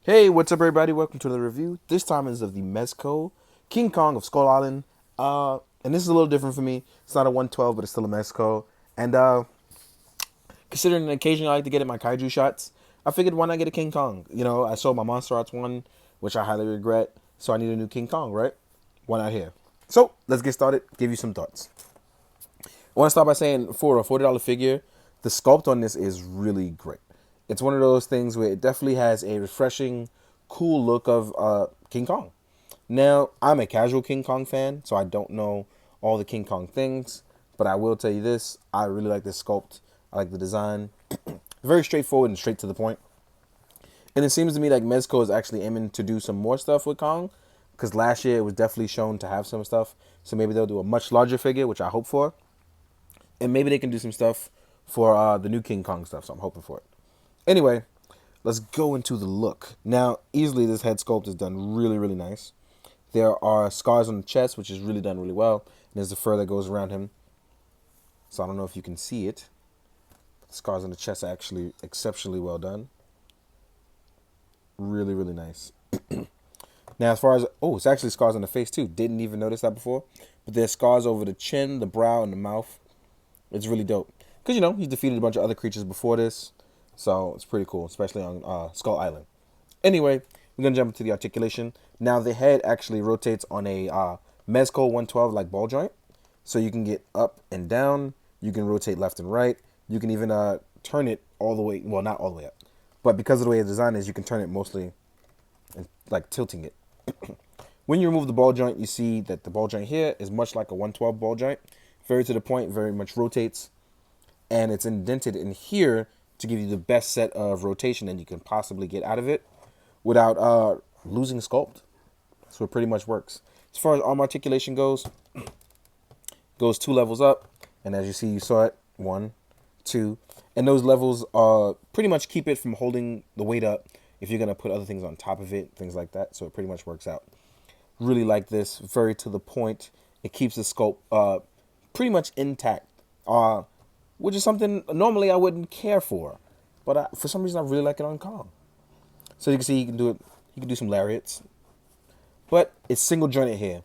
Hey, what's up, everybody? Welcome to another review. This time is of the Mezco King Kong of Skull Island. And this is a little different for me. It's not a 112, but it's still a Mezco. And considering an occasion I like to get at my kaiju shots, I figured why not get a King Kong? You know, I sold my Monster Arts one, which I highly regret. So I need a new King Kong, right? Why not here? So let's get started. Give you some thoughts. I want to start by saying for a $40 figure, the sculpt on this is really great. It's one of those things where it definitely has a refreshing, cool look of King Kong. Now, I'm a casual King Kong fan, so I don't know all the King Kong things, but I will tell you this, I really like this sculpt. I like the design. Very straightforward and straight to the point. And it seems to me like Mezco is actually aiming to do some more stuff with Kong, because last year it was definitely shown to have some stuff. So maybe they'll do a much larger figure, which I hope for. And maybe they can do some stuff for the new King Kong stuff, so I'm hoping for it. Anyway, let's go into the look. Now, easily this head sculpt is done really, really nice. There are scars on the chest, which is really done really well. And there's the fur that goes around him. So I don't know if you can see it. The scars on the chest are actually exceptionally well done. Really, really nice. Now, as far as, oh, it's actually scars on the face too. Didn't even notice that before. But there's scars over the chin, the brow, and the mouth. It's really dope. Because, you know, he's defeated a bunch of other creatures before this. So it's pretty cool, especially on Skull Island. Anyway, we're going to jump into the articulation. Now, the head actually rotates on a Mezco 112 like ball joint. So you can get up and down. You can rotate left and right. You can even turn it all the way. Well, not all the way up. But because of the way the design is, you can turn it mostly like tilting it. When you remove the ball joint, you see that the ball joint here is much like a 112 ball joint. Very to the point, very much rotates. And it's indented in here to give you the best set of rotation that you can possibly get out of it without losing sculpt. So it pretty much works. As far as arm articulation goes 2 levels up. And as you see, you saw it, 1, 2. And those levels pretty much keep it from holding the weight up if you're going to put other things on top of it, things like that. So it pretty much works out. Really like this, very to the point. It keeps the sculpt pretty much intact. Which is something normally I wouldn't care for, but for some reason I really like it on Kong. So you can see he can do it. He can do some lariats, but it's single jointed here.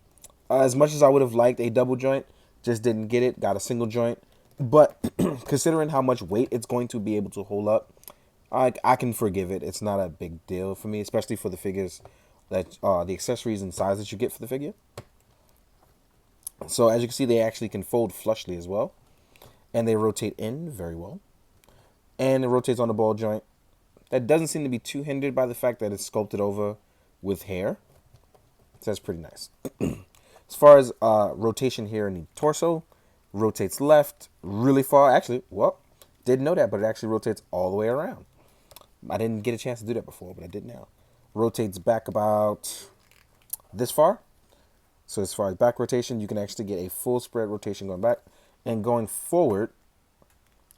As much as I would have liked a double joint, just didn't get it. Got a single joint, but considering how much weight it's going to be able to hold up, I can forgive it. It's not a big deal for me, especially for the figures that the accessories and size that you get for the figure. So as you can see, they actually can fold flushly as well. And they rotate in very well. And it rotates on the ball joint. That doesn't seem to be too hindered by the fact that it's sculpted over with hair. So that's pretty nice. As far as rotation here in the torso, rotates left really far. Actually, well, didn't know that, but it actually rotates all the way around. I didn't get a chance to do that before, but I did now. Rotates back about this far. So as far as back rotation, you can actually get a full spread rotation going back. And going forward,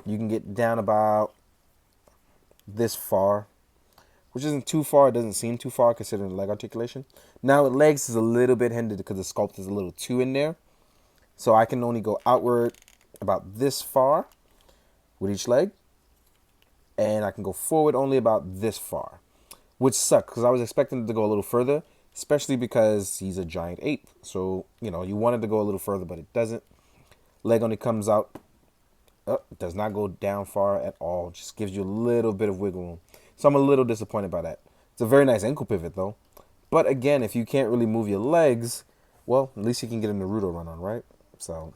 you can get down about this far, which isn't too far. It doesn't seem too far considering the leg articulation. Now, with legs is a little bit hindered because the sculpt is a little too in there. So I can only go outward about this far with each leg. And I can go forward only about this far, which sucks because I was expecting it to go a little further, especially because he's a giant ape. So, you know, you wanted to go a little further, but it doesn't. Leg only comes out, does not go down far at all. Just gives you a little bit of wiggle room. So I'm a little disappointed by that. It's a very nice ankle pivot though. But again, if you can't really move your legs, well, at least you can get a Naruto run on, right? So,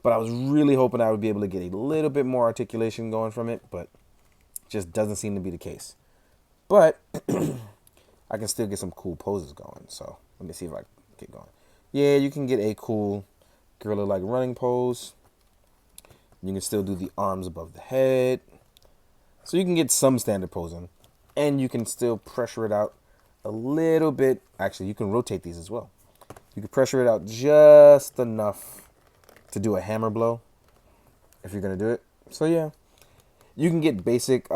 but I was really hoping I would be able to get a little bit more articulation going from it, but it just doesn't seem to be the case. But I can still get some cool poses going. So let me see if I can get going. Yeah, you can get a cool gorilla like running pose. You can still do the arms above the head. So you can get some standard posing. And you can still pressure it out a little bit. Actually, you can rotate these as well. You can pressure it out just enough to do a hammer blow if you're going to do it. So yeah, you can get basic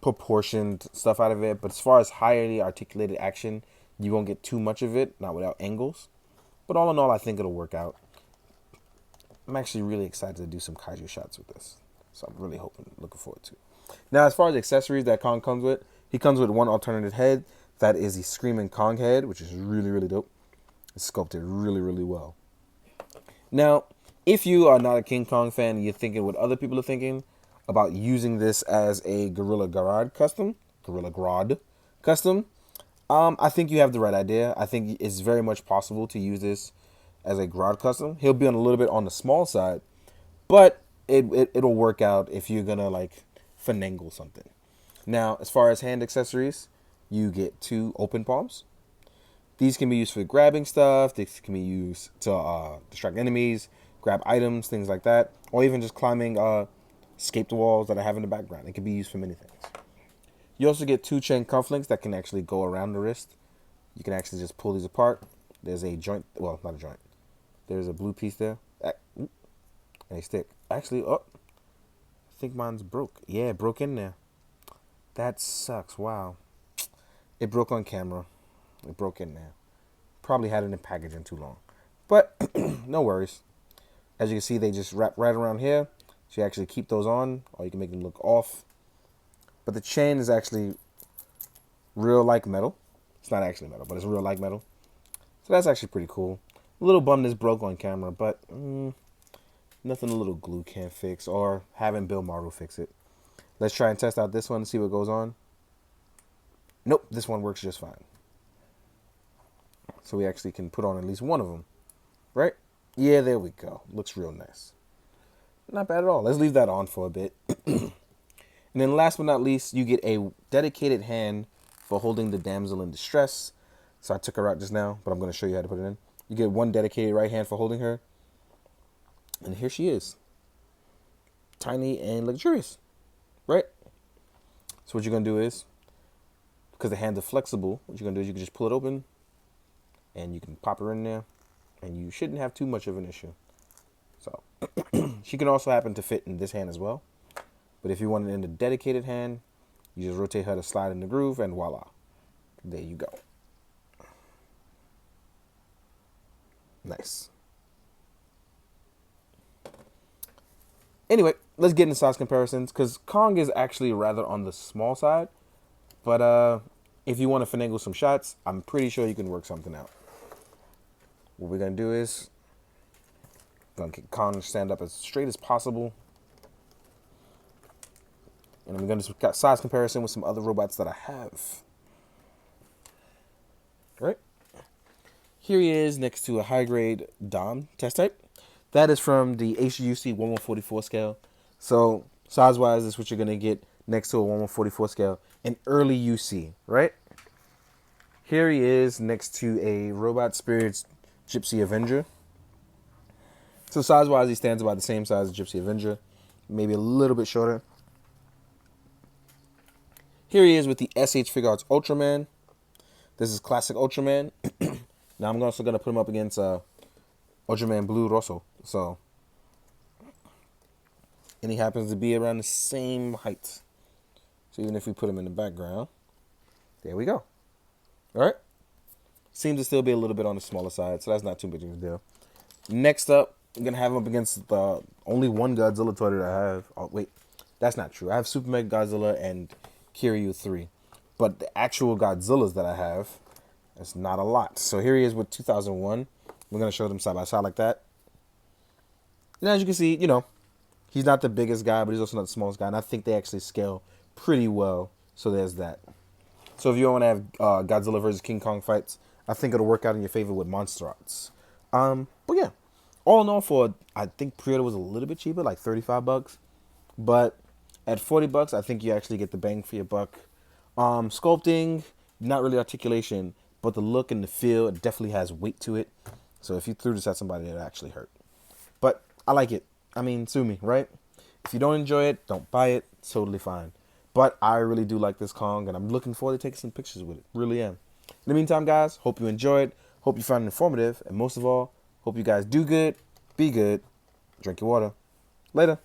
proportioned stuff out of it. But as far as highly articulated action, you won't get too much of it, not without angles. But all in all, I think it'll work out. I'm actually really excited to do some kaiju shots with this. So I'm really looking forward to it. Now, as far as accessories that Kong comes with, He comes with one alternate head. That is the Screaming Kong head, which is really, really dope. It's sculpted really, really well. Now, if you are not a King Kong fan and you're thinking what other people are thinking about using this as a Gorilla Grodd custom, I think you have the right idea. I think it's very much possible to use this as a Grodd custom. He'll be on a little bit on the small side, but it'll work out if you're gonna like finagle something. Now, as far as hand accessories, you get 2 open palms. These can be used for grabbing stuff. These can be used to distract enemies, grab items, things like that, or even just climbing escape the walls that I have in the background. It can be used for many things. You also get 2 chain cufflinks that can actually go around the wrist. You can actually just pull these apart. There's a joint, well, not a joint. There's a blue piece there. And a stick. Actually, I think mine's broke. Yeah, it broke in there. That sucks. Wow. It broke on camera. It broke in there. Probably had it in packaging too long. But no worries. As you can see, they just wrap right around here. So you actually keep those on, or you can make them look off. But the chain is actually real like metal. It's not actually metal, but it's real like metal. So that's actually pretty cool. A little bummed this broke on camera, but nothing a little glue can't fix, or having Bill Marvel fix it. Let's try and test out this one and see what goes on. Nope, this one works just fine. So we actually can put on at least one of them, right? Yeah, there we go. Looks real nice. Not bad at all. Let's leave that on for a bit. And then last but not least, you get a dedicated hand for holding the damsel in distress. So I took her out just now, but I'm going to show you how to put it in. You get one dedicated right hand for holding her. And here she is. Tiny and luxurious, right? So what you're going to do is, because the hands are flexible, what you're going to do is you can just pull it open and you can pop her in there and you shouldn't have too much of an issue. So she can also happen to fit in this hand as well. But if you want it in the dedicated hand, you just rotate her to slide in the groove and voila. There you go. Nice. Anyway, let's get into size comparisons, because Kong is actually rather on the small side. But if you want to finagle some shots, I'm pretty sure you can work something out. What we're going to do is, going to get Kong to stand up as straight as possible. And I'm going to do size comparison with some other robots that I have. All right. Here he is next to a high-grade Dom test type. That is from the HUC 1144 scale. So size-wise, this is what you're going to get next to a 1144 scale. An early UC, right? Here he is next to a Robot Spirits Gypsy Avenger. So size-wise, he stands about the same size as Gypsy Avenger. Maybe a little bit shorter. Here he is with the SH Figure Arts Ultraman. This is classic Ultraman. Now I'm also going to put him up against Ultraman Blue Rosso. So, and he happens to be around the same height. So even if we put him in the background, there we go. All right. Seems to still be a little bit on the smaller side, so that's not too big of a deal. Next up, I'm going to have him up against the only one Godzilla toy that I have. Oh, wait. That's not true. I have Super Mega Godzilla and Kiryu 3. But the actual Godzillas that I have, that's not a lot. So here he is with 2001. We're going to show them side by side like that. And as you can see, you know, he's not the biggest guy, but he's also not the smallest guy. And I think they actually scale pretty well. So there's that. So if you want to have Godzilla versus King Kong fights, I think it'll work out in your favor with Monster Arts. But yeah, all in all, I think pre-order was a little bit cheaper, like $35. But at $40, I think you actually get the bang for your buck. Sculpting, not really articulation, but the look and the feel, it definitely has weight to it. So if you threw this at somebody, it actually hurt. But I like it. I mean, sue me, right? If you don't enjoy it, don't buy it. It's totally fine. But I really do like this Kong, and I'm looking forward to taking some pictures with it. Really am. In the meantime, guys, hope you enjoyed. Hope you found it informative. And most of all, hope you guys do good, be good, drink your water. Later.